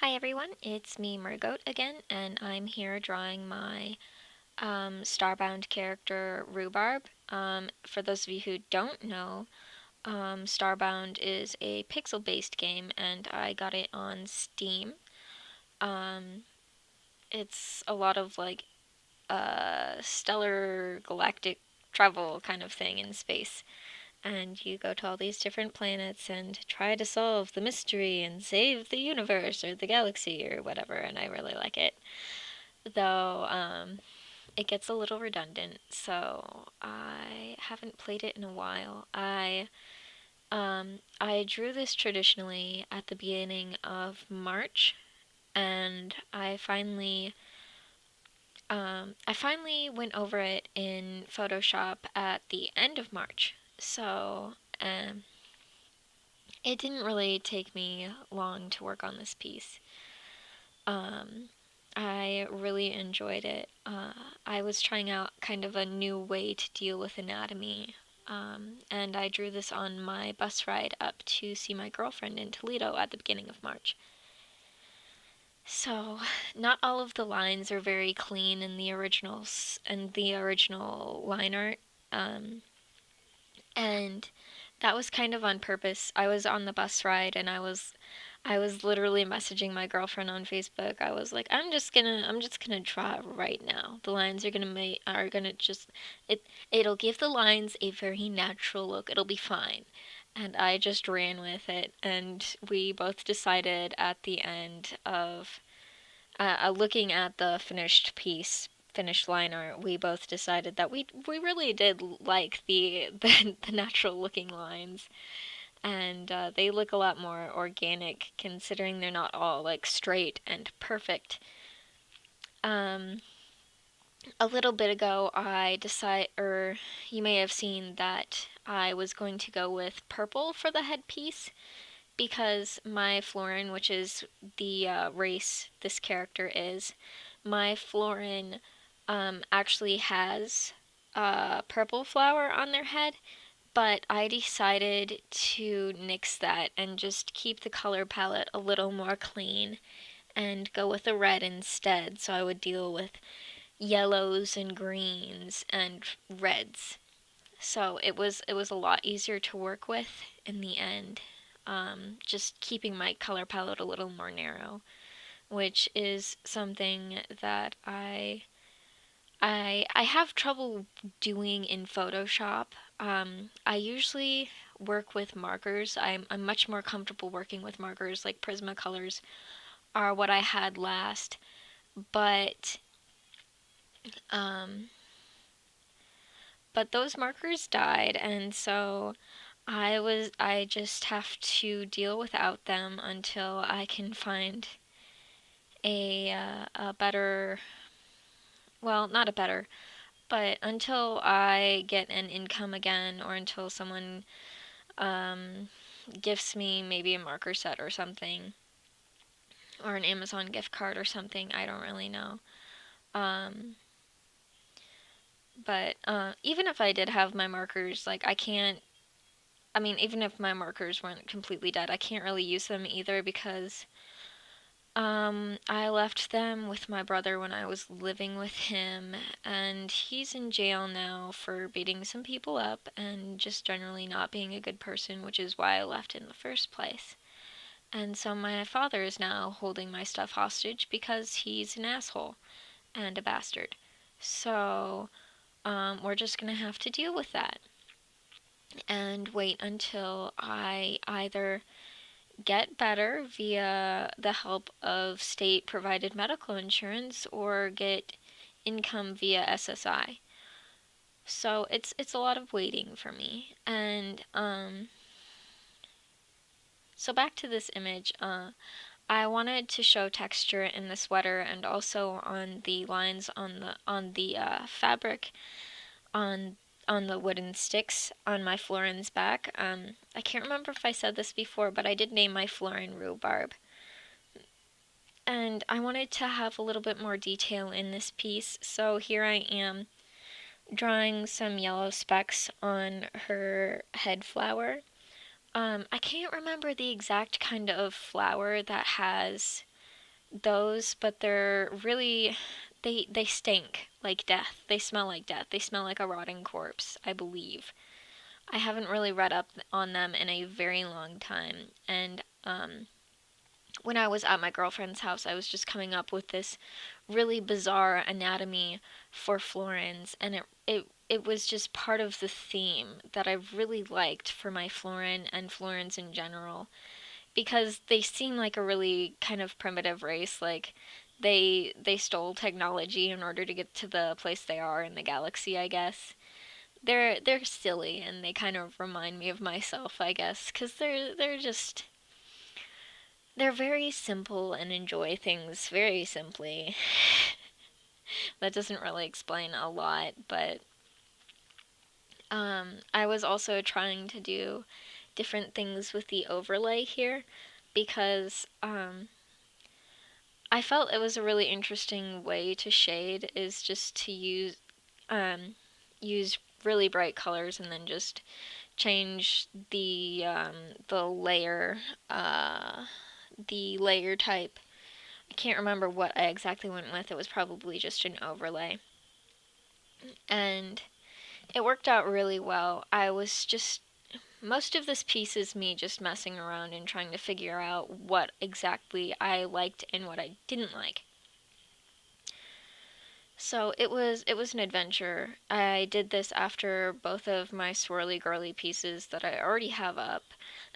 Hi everyone, it's me Murgoat again, and I'm here drawing my Starbound character Rhubarb. For those of you who don't know, Starbound is a pixel-based game, and I got it on Steam. Um, it's a lot of like stellar galactic travel kind of thing in space. And you go to all these different planets and try to solve the mystery and save the universe or the galaxy or whatever, and I really like it. Though it gets a little redundant, so I haven't played it in a while. I drew this traditionally at the beginning of March, and I finally went over it in Photoshop at the end of March. So it didn't really take me long to work on this piece. Um, I really enjoyed it. I was trying out kind of a new way to deal with anatomy, and I drew this on my bus ride up to see my girlfriend in Toledo at the beginning of March. So, not all of the lines are very clean in the original line art, um, and that was kind of on purpose. I was on the bus ride and I was literally messaging my girlfriend on Facebook. I was like, I'm just gonna draw it right now. The lines are gonna just it'll give the lines a very natural look. It'll be fine. And I just ran with it, and we both decided at the end of looking at the finished line art, we both decided that we really did like the natural looking lines, and they look a lot more organic considering they're not all like straight and perfect. Um, a little bit ago, or you may have seen that I was going to go with purple for the headpiece because my Florin, which is the race this character is, my Florin actually has a purple flower on their head, but I decided to nix that and just keep the color palette a little more clean and go with a red instead. So I would deal with yellows and greens and reds. So it was a lot easier to work with in the end. Just keeping my color palette a little more narrow, which is something that I have trouble doing in Photoshop. I usually work with markers. I'm much more comfortable working with markers, like Prismacolors are what I had last. But um, but those markers died, and so I just have to deal without them until I can find a better, well, not a better, but until I get an income again, or until someone um, gifts me maybe a marker set or something, or an Amazon gift card or something. I don't really know. Um, but even if I did have my markers, like I can't. I mean, even if my markers weren't completely dead, I can't really use them either because I left them with my brother when I was living with him, and he's in jail now for beating some people up and just generally not being a good person, which is why I left in the first place. And so my father is now holding my stuff hostage because he's an asshole and a bastard. So, we're just gonna have to deal with that and wait until I either get better via the help of state provided medical insurance or get income via SSI. So it's a lot of waiting for me. And so back to this image, I wanted to show texture in the sweater and also on the lines on the fabric on on the wooden sticks on my Florin's back. I can't remember if I said this before, but I did name my Florin Rhubarb. And I wanted to have a little bit more detail in this piece, so here I am drawing some yellow specks on her head flower. I can't remember the exact kind of flower that has those, but they're really they stink like death. They smell like death. They smell like a rotting corpse, I believe. I haven't really read up on them in a very long time, and when I was at my girlfriend's house, I was just coming up with this really bizarre anatomy for florins, and it was just part of the theme that I really liked for my florin and florins in general, because they seem like a really kind of primitive race. Like they stole technology in order to get to the place they are in the galaxy, I guess. They're silly, and they kind of remind me of myself, I guess, because they're just they're very simple and enjoy things very simply. That doesn't really explain a lot, but I was also trying to do different things with the overlay here because I felt it was a really interesting way to shade is just to um, use really bright colors and then just change the uh, the layer type. I can't remember what I exactly went with. It was probably just an overlay. And it worked out really well. I was just most of this piece is me just messing around and trying to figure out what exactly I liked and what I didn't like. So it was an adventure. I did this after both of my swirly girly pieces that I already have up,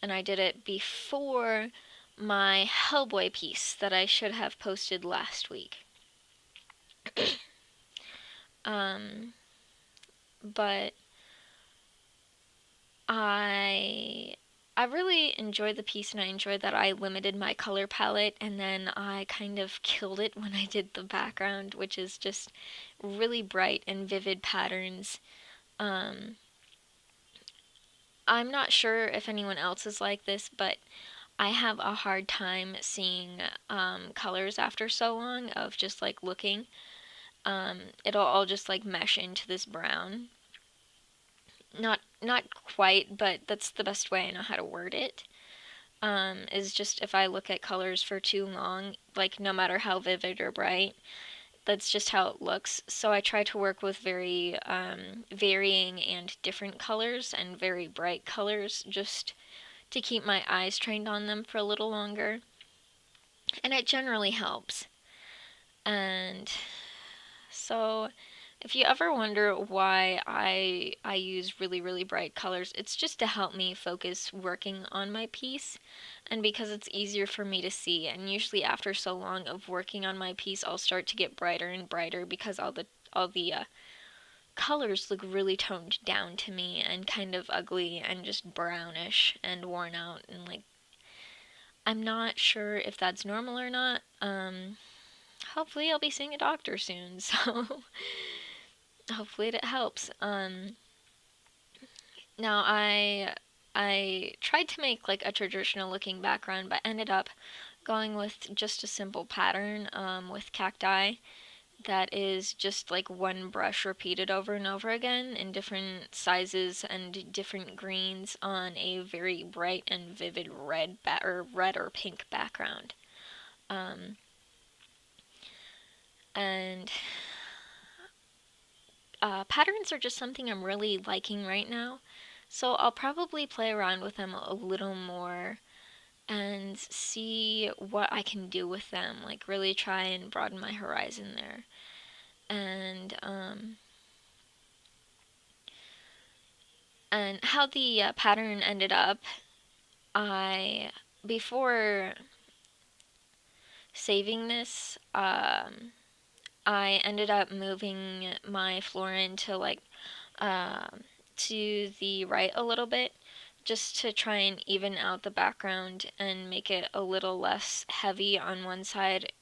and I did it before my Hellboy piece that I should have posted last week. Um, but I I really enjoyed the piece, and I enjoyed that I limited my color palette and then I kind of killed it when I did the background, which is just really bright and vivid patterns. Um, I'm not sure if anyone else is like this, but I have a hard time seeing colors after so long of just like looking. It'll all just like mesh into this brown. Not quite, but that's the best way I know how to word it. Is just if I look at colors for too long, like no matter how vivid or bright, that's just how it looks. So I try to work with very varying and different colors and very bright colors just to keep my eyes trained on them for a little longer. And it generally helps. And so if you ever wonder why I use really bright colors, it's just to help me focus working on my piece and because it's easier for me to see. And usually after so long of working on my piece, I'll start to get brighter and brighter because all the colors look really toned down to me and kind of ugly and just brownish and worn out, and like I'm not sure if that's normal or not. Hopefully I'll be seeing a doctor soon, so hopefully it helps. Now I tried to make like a traditional looking background, but ended up going with just a simple pattern with cacti that is just like one brush repeated over and over again in different sizes and different greens on a very bright and vivid red or pink background. Um, and Patterns are just something I'm really liking right now. So I'll probably play around with them a little more and see what I can do with them. Like really try and broaden my horizon there. And how the pattern ended up, I before saving this, I ended up moving my florin to like to the right a little bit just to try and even out the background and make it a little less heavy on one side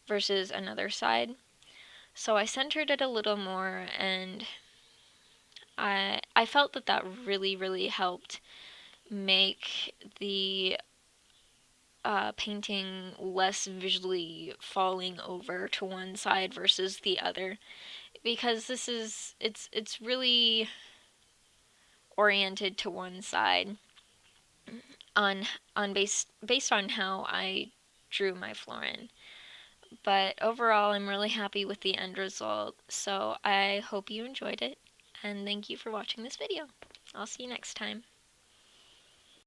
versus another side. So I centered it a little more, and I felt that that really helped make the painting less visually falling over to one side versus the other, because it's really oriented to one side on based on how I drew my Florin. But overall, I'm really happy with the end result, so I hope you enjoyed it, and thank you for watching this video. I'll see you next time.